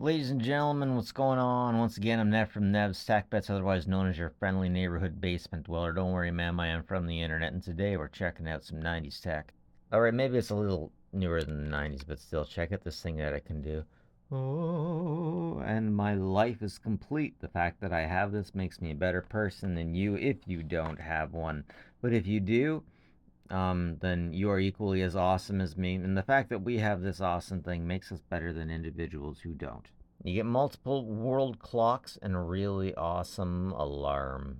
Ladies and gentlemen, what's going on? Once again, I'm Ned from Nev's Tech Bets, otherwise known as your friendly neighborhood basement dweller. Don't worry, ma'am, I am from the internet, and today we're checking out some 90s tech. Alright, maybe it's a little newer than the 90s, but still, check out this thing that I can do. Oh, and my life is complete. The fact that I have this makes me a better person than you if you don't have one. But if you do, then you are equally as awesome as me. And the fact that we have this awesome thing makes us better than individuals who don't. You get multiple world clocks and a really awesome alarm.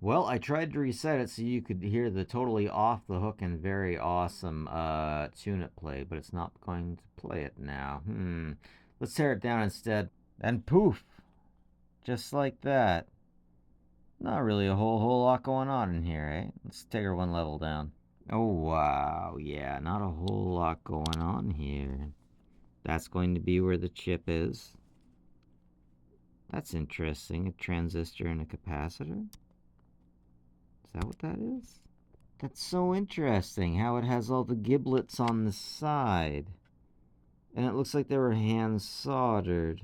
Well, I tried to reset it so you could hear the totally off the hook and very awesome tune it play, but it's not going to play it now. Let's tear it down instead. And poof! Just like that. Not really a whole lot going on in here, eh? Let's take her one level down. Oh, wow. Yeah, not a whole lot going on here. That's going to be where the chip is. That's interesting. A transistor and a capacitor? Is that what that is? That's so interesting how it has all the giblets on the side. And it looks like they were hand soldered.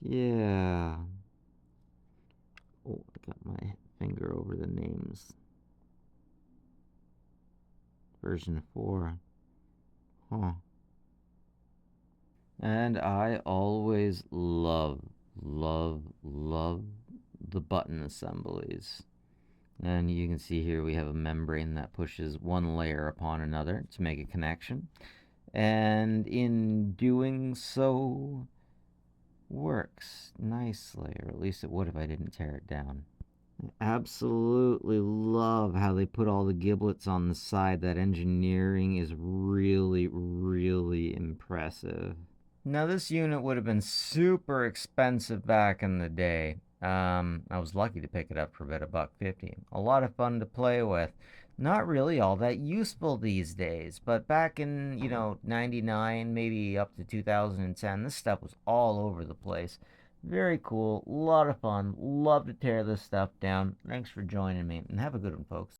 Yeah. Oh, I got my finger over the names. Version 4. Huh. And I always love the button assemblies. And you can see here we have a membrane that pushes one layer upon another to make a connection. And in doing so, works nicely, or at least it would if I didn't tear it down. I absolutely love how they put all the giblets on the side. That engineering is really impressive. Now, this unit would have been super expensive back in the day. I was lucky to pick it up for about $1.50. A lot of fun to play with. Not really all that useful these days, but back in, 99, maybe up to 2010, this stuff was all over the place. Very cool, a lot of fun. Love to tear this stuff down. Thanks for joining me, and have a good one, folks.